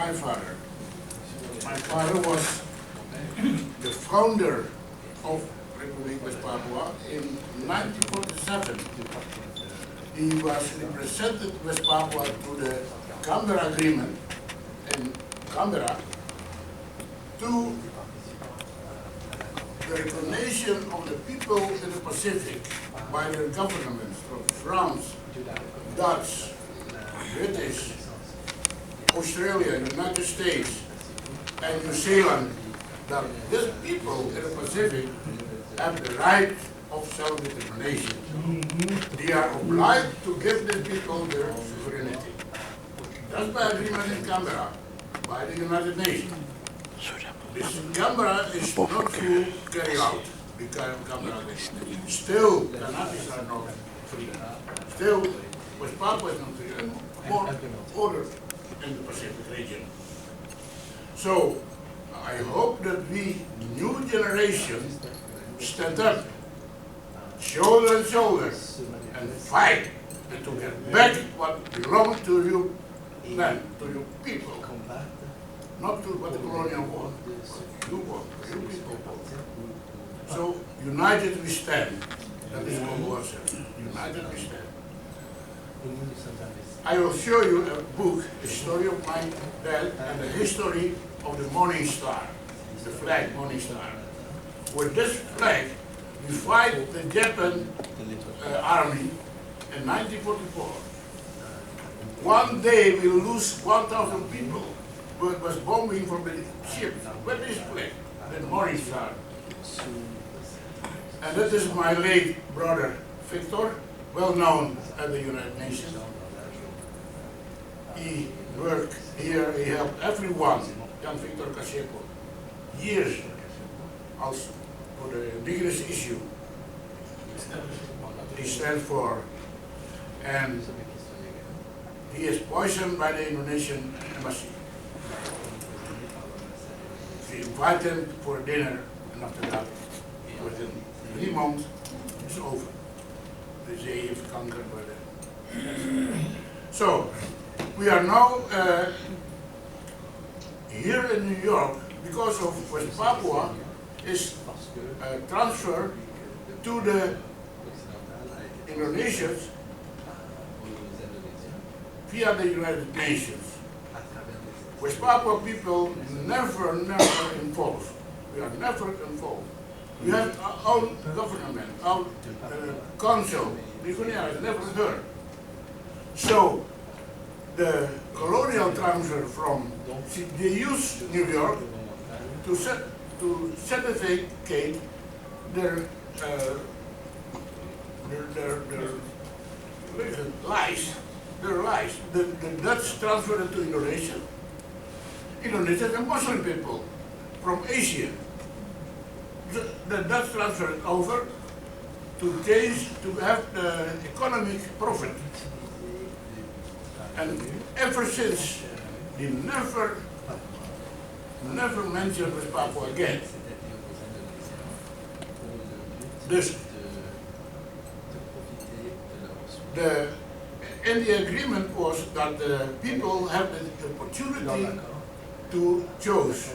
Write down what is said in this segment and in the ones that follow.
my father. My father was the founder of Republic West Papua in 1947. He was represented West Papua to the Canberra Agreement in Canberra to the recognition of the people in the Pacific by their governments from France, Dutch, British, Australia, United States, and New Zealand, that these people in the Pacific have the right of self-determination. They are obliged to give the people their sovereignty. That's by agreement in Canberra, by the United Nations. This Canberra is not to carry out the Canberra Agreement. Still, the Kanatis are not free. Still, West Papua is not free, and more order in the Pacific region. So, I hope that we, new generation, stand up, shoulder to shoulder, and fight and to get back what belongs to you land, to you people, not to what the colonial want. You want, you people want. So, united we stand. That is what was said. United we stand. I will show you a book, the story of my dad and the history of the Morning Star, the flag Morning Star. With this flag, we fight the Japan army in 1944. One day we lose 1,000 people who was bombing from the ship. With this flag, the Morning Star. And that is my late brother, Victor, well known at the United Nations. He worked here, he helped everyone, Jan Victor Kasepo, years als for the indigenous issue he stands for. And he is poisoned by the Indonesian embassy. They invite him for dinner, and after that, within 3 months, it's over. They say he has conquered by them. So, we are now here in New York because of West Papua is transferred to the Indonesians via the United Nations. West Papua people never involved. We are never involved. We have our own government, our council. Livonia has never heard. So, the colonial transfer from, they use New York to certificate their lies. The Dutch transferred it to Indonesia. Indonesia is a Muslim people from Asia. The Dutch transferred it over to change, to have the economic profit. And ever since, they never mentioned West Papua again. Dus in the agreement was that the people have the opportunity to choose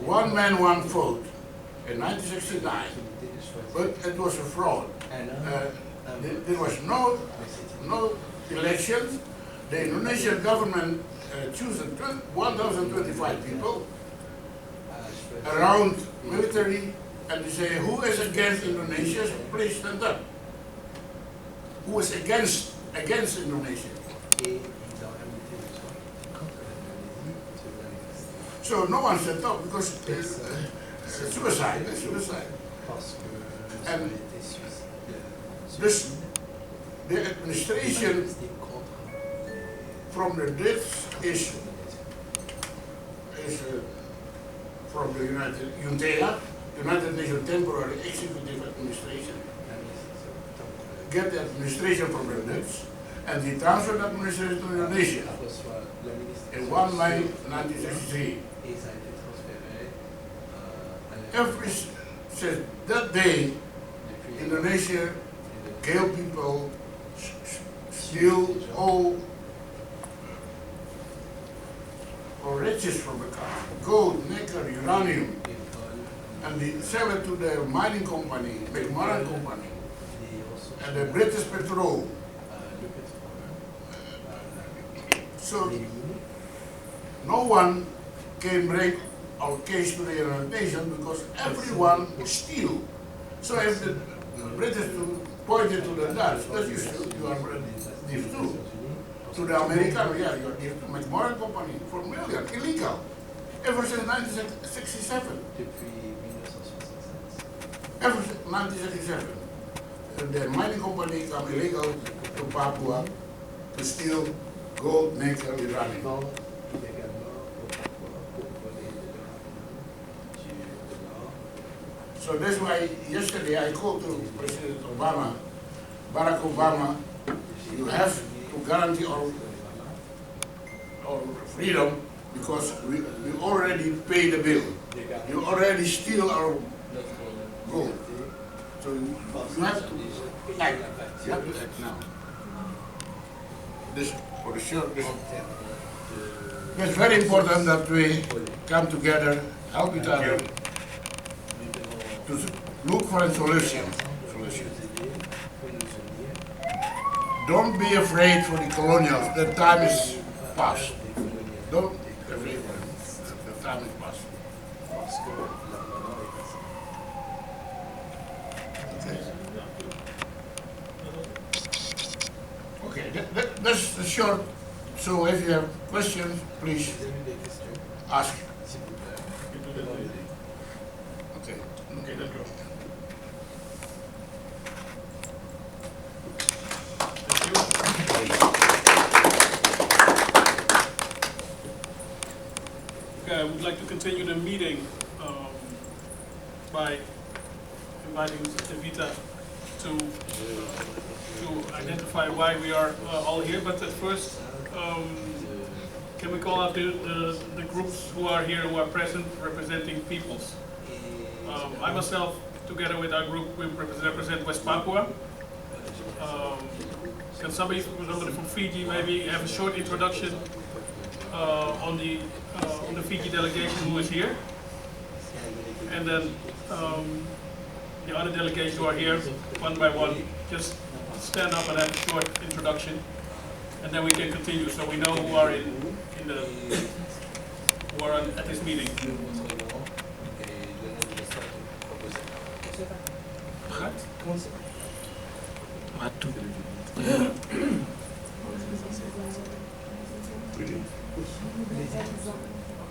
one man, one vote in 1969, but it was a fraud. There was no election. The Indonesian government chose 1,025 people around military, and they say, who is against Indonesia? Please stand up. Who is against Indonesia? So no one stepped up because suicide. And this, the administration from the Dutch is from the United Nations Temporary Executive Administration. Get the administration from the Dutch, and they transferred the administration to Indonesia in 1 May 1963. Since that day, Indonesia killed people, steal all or riches from the country, gold, nickel, uranium, and they sell it to the mining company, McMahon company, and the British Petrol. So no one can bring our case to the United Nations because everyone steals. So if the British pointed to the Dutch, that you are thief too. To the American, yeah, you are thief to McMahon company for million, illegal. Ever since 1967. Ever since 1967. The mining company come illegal to Papua to steal gold, nickel, uranium. So that's why yesterday I called to President Obama, Barack Obama, you have to guarantee our freedom because we already pay the bill. You already steal our gold. So you have to act. You have to act now. This, for sure, it's very important that we come together, help each other, to look for a solution. Don't be afraid for the colonials. The time is past. Don't be afraid for them. The time is past. Okay. Okay. That's the short. So if you have questions, please ask. Okay. Okay, let's go. Okay, I would like to continue the meeting by inviting Mr. Vita to identify why we are all here. But at first, can we call out the groups who are here, who are present, representing peoples? I myself, together with our group, we represent West Papua. Can somebody from Fiji maybe have a short introduction on the Fiji delegation who is here, and then the other delegates who are here, one by one, just stand up and have a short introduction, and then we can continue, so we know who are at this meeting.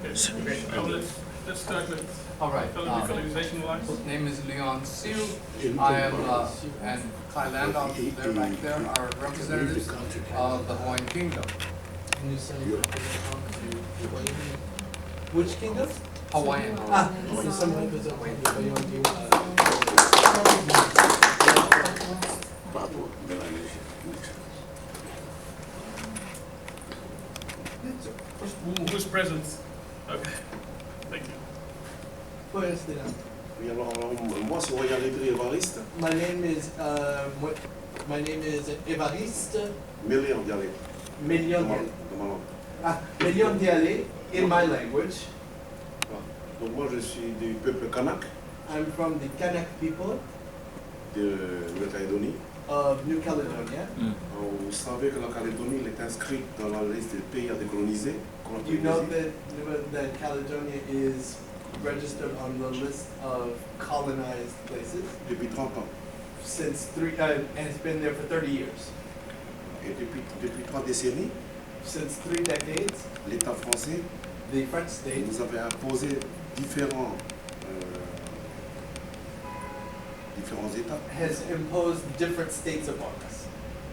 Okay, so let's start with colonization lines. My name is Leon Siu. I am and Thailand on there back there are representatives of the Hawaiian Kingdom. Which kingdom? Hawaiian. So some represent Who's present? Okay, thank you. Go ahead, stay down. Oui, alors moi c'est Royal Évariste, My name is Évariste Million Dialé. Million Million Dialé in my language. Donc moi je suis du peuple kanak I'm from the Kanak people de Nouvelle-Calédonie. of New Caledonia. Vous savez que la Calédonie est inscrite dans la liste des pays à décoloniser. You know that Caledonia is registered on the list of colonized places Depuis 30 ans. since and it's been there for 30 years. Et depuis 3 décennies, Since 3 decades, l'État français the French state nous avait imposé différents États, has imposed different states upon us,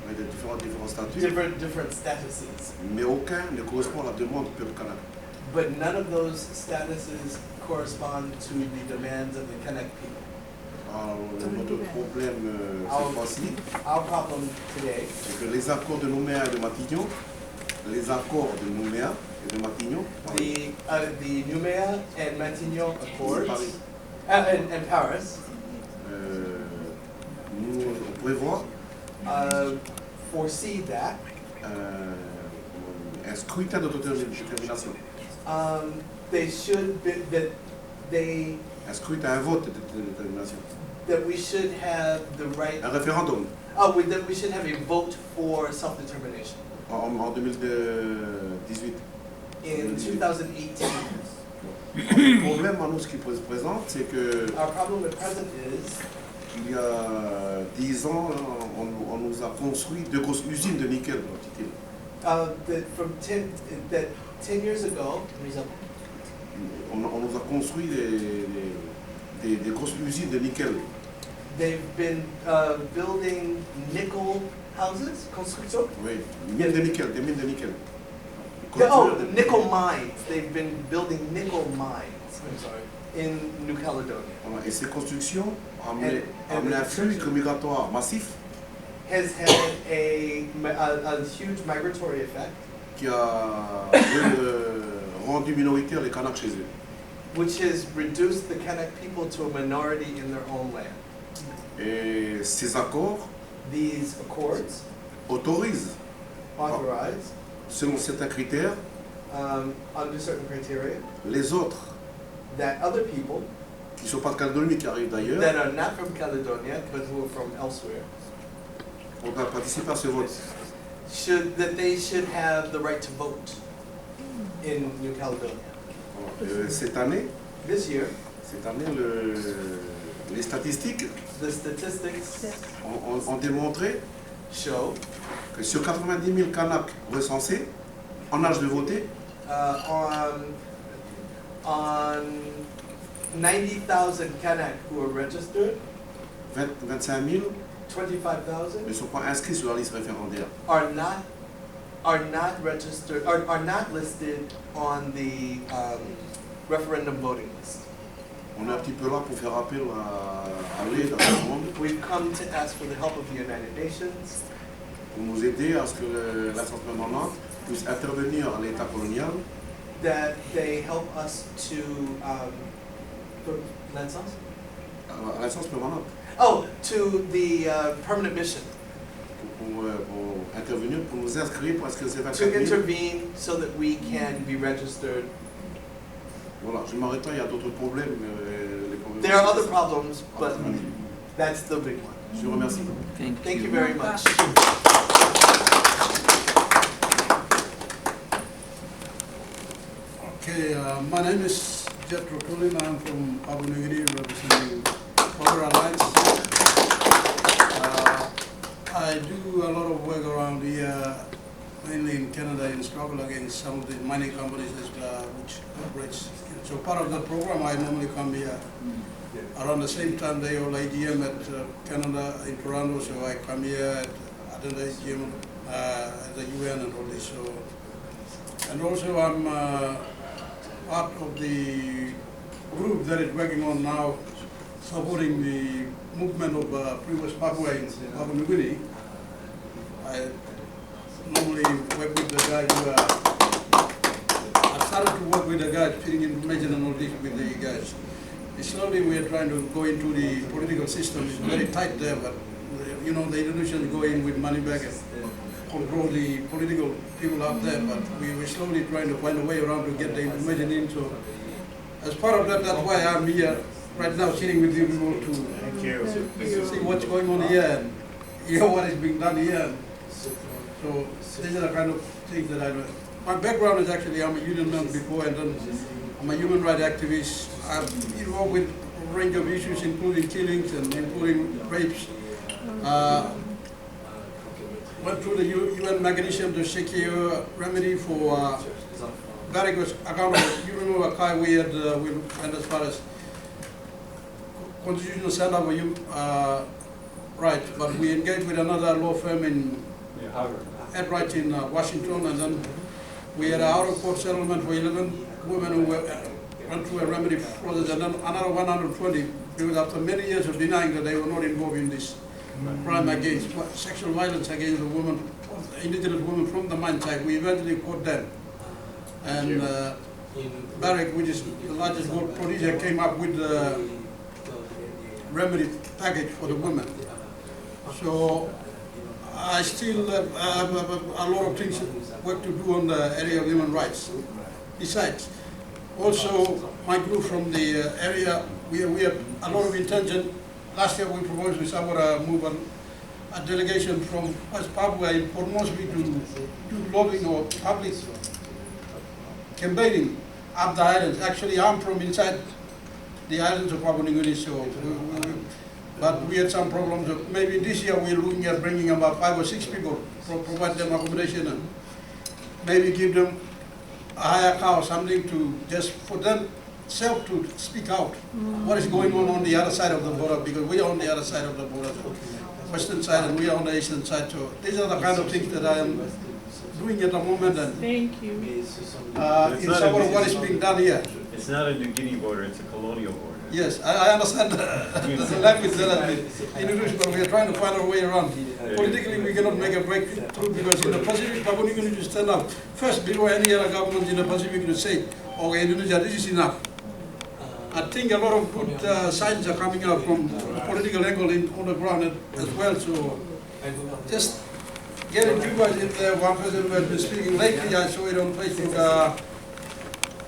mais de différents statuts, different statuses. mais aucun ne correspond à la demande du peuple kanak. But none of those statuses correspond to the demands of the Kanak people. Alors notre problème cette fois-ci, Our problem today c'est que les accords de Nouméa et de Matignon, les accords de Nouméa et de Matignon, the Nouméa and Matignon Accords Paris. and Paris nous prévoient foresee that Un scrutin d'autodétermination. They should be, that they Un scrutin, un vote de détermination. that we should have the right. Un référendum That we should have a vote for self-determination en 2018. in 2018. Le problème, nous, ce qui se présente, c'est que Our problem at present is il y a 10 ans, on nous a construit 2 grosses usines de nickel dans la petite île. that 10 years ago, On nous a construit des grosses usines de nickel. they've been building nickel houses, construction. Oui, mines de nickel, des mines de nickel. Nickel mines. They've been building nickel mines. I'm sorry, in New Caledonia. Voilà. Et ces constructions ont amené And un flux migratoire massif has had a huge migratory effect, qui a rendu minoritaires les Kanaks chez eux. which has reduced the Kanak people to a minority in their own land. Et ces accords These accords autorisent, authorize, selon certains critères, under certain criteria, les autres that other people qui ne sont pas de Calédonie mais qui arrivent d'ailleurs, that are not from Caledonia but who are from elsewhere on va participer à ce vote. they should have the right to vote in New Caledonia. Cette année, This year, les statistiques the statistics ont démontré show que sur 90 000 Kanaks recensés en âge de voter, on 90,000 Kanak who are registered, 25 000 25,000 ne sont pas inscrits sur la liste référendaire. are not registered, are not listed on the referendum voting list. On est un petit peu là pour faire appel à l'aide à tout le monde, We've come to ask for the help of the United Nations pour nous aider à ce que l'instance permanente puisse intervenir à l'État colonial that they help us to à l'instance permanente to the permanent mission pour intervenir, pour nous inscrire pour inscrire ces 24 to 000. intervene so that we can be registered. Voilà, je m'arrête là, il y a d'autres problèmes. Les problèmes There are other problems, but that's the big one. Je vous remercie. Thank you very much. Okay, my name is Jethro Pulin. I'm from Papua New Guinea, representing Solidaritas. I do a lot of work around here, mainly in Canada, in struggle against some of the mining companies which operates. So part of the program, I normally come here around the same time they hold AGM at Canada in Toronto. So I come here attend the AGM at the UN and all this. So, and also I'm part of the group that is working on now supporting the movement of pre-West Papua in Papua New Guinea. I normally work with the guys who I started to work with the guys, feeding information and all this with the guys. Slowly we are trying to go into the political system. It's very tight there, but you know the Indonesians go in with money back and control the political people out there, but we're slowly trying to find a way around to get the information in. So as part of that, that's why I'm here right now sitting with you people to see what's going on here and hear what is being done here. So these are the kind of things that I do. My background is actually I'm a union member before, and then I'm a human rights activist. I've involved with a range of issues, including killings and including rapes. Went through the UN mechanism to secure remedy for Barrick account. You remember Kai, we went as far as Constitutional Center for Human Rights, but we engaged with another law firm in Rights in Washington, and then we had an out-of-court settlement for 11 women who went through a remedy process, and then another 120, because after many years of denying that they were not involved in this crime against sexual violence against the women, indigenous women from the mine site, we eventually caught them. And Barrick, which is the largest gold producer, came up with the remedy package for the women. So I still have a lot of things, work to do on the area of human rights. Besides, also my group from the area, we have a lot of intention. Last year we proposed with our movement a delegation from Papua in Port Moresby to do lobbying or public campaigning up the islands. Actually, I'm from inside the islands of Papua New Guinea, so but we had some problems. Maybe this year we're looking at bringing about 5 or 6 people, provide them accommodation and maybe give them a higher car or something to just for them self to speak out what is going on the other side of the border, because we are on the other side of the border, western side, and we are on the eastern side. So these are the kind of things that I am doing at the moment, and Thank you. in support of what is being done here. It's not a New Guinea border, it's a colonial border. Yes, I understand the language that has been introduced, but we are trying to find our way around. Politically, we cannot make a breakthrough because in the Pacific, Papua New Guinea to stand up first before any other government in the Pacific to say, okay, Indonesia, this is enough. I think a lot of good signs are coming out from the political angle on the ground as well. So just getting you guys in there. One person who has been speaking lately, I saw it on Facebook.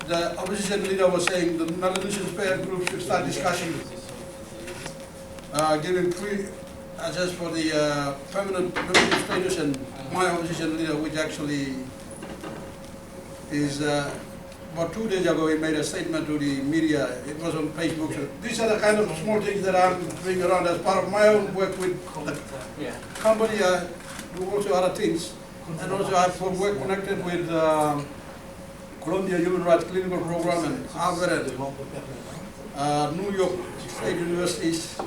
The opposition leader was saying the Melanesian Fair group should start discussion, giving free access for the permanent membership status, and my opposition leader, which actually is about 2 days ago, he made a statement to the media. It was on Facebook. So these are the kind of small things that I'm doing around as part of my own work with the company. I do also other things, and also I have work connected with Columbia Human Rights Clinical Program and Harvard and New York State Universities.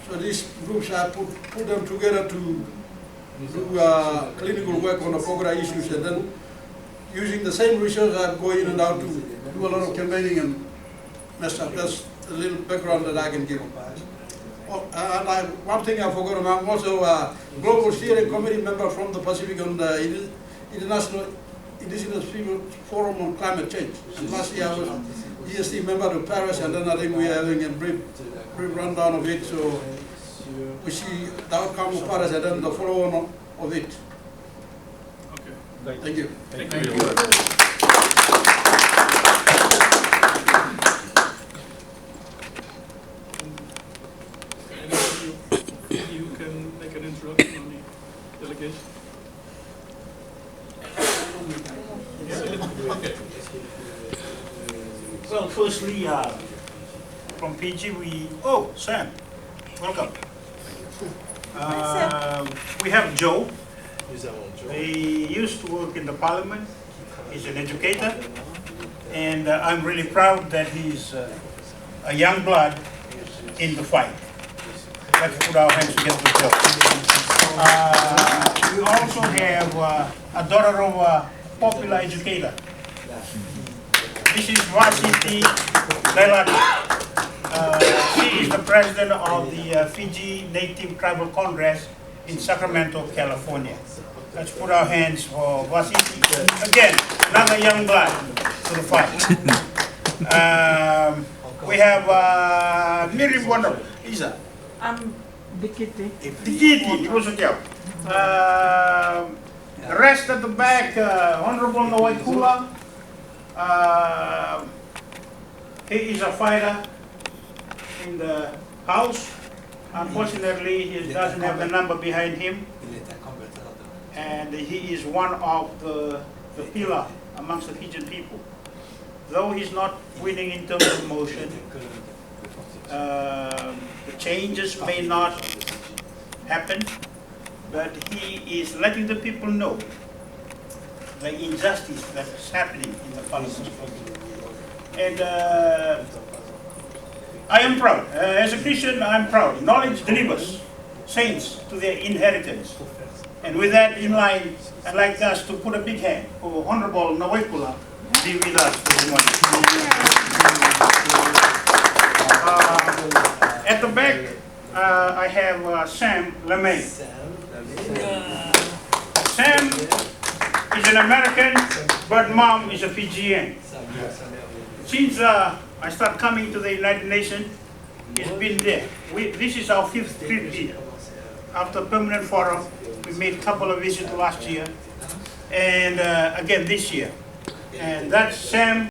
So these groups I put them together to do clinical work on the Pogra issues, and then using the same research I go in and out to do a lot of campaigning and mess up. That's a little background that I can give. Oh, and one thing I forgot, I'm also a Global Steering Committee member from the Pacific on the International Indigenous People Forum on Climate Change. And last year I was EST member to Paris, and then I think we are having a brief rundown of it. So we see the outcome of Paris and then the follow-on of it. Okay. Thank you. Thank Thank you. you. You can make an introduction on the delegation. Well, firstly, from PG, oh, Sam, welcome. We have Joe. He used to work in the parliament. He's an educator. And I'm really proud that he's a young blood in the fight. Let's put our hands together for Joe. We also have a daughter of a popular educator. This is Vasiti Lelati. She is the president of the Fiji Native Tribal Congress in Sacramento, California. Let's put our hands for Vasiti. Again, another young blood to the fight. We have Miriam Wonder. Isa. I'm Dikiti. Dikiti, the rest at the back, Honorable Nowaikula. He is a fighter in the House. Unfortunately, he doesn't have the number behind him. And he is one of the pillar amongst the Fijian people. Though he's not winning in terms of motion, the changes may not happen, but he is letting the people know the injustice that is happening in the parliament. And I am proud. As a Christian, I'm proud. Knowledge delivers saints to their inheritance. And with that in line, I'd like us to put a big hand for Honorable Nowaikula be with us this morning. At the back, I have Sam LeMay. Sam is an American, but mom is a Fijian. Since I started coming to the United Nations, he's been there. This is our 5th trip here. After permanent forum, We made a couple of visits last year, and again this year. And that's Sam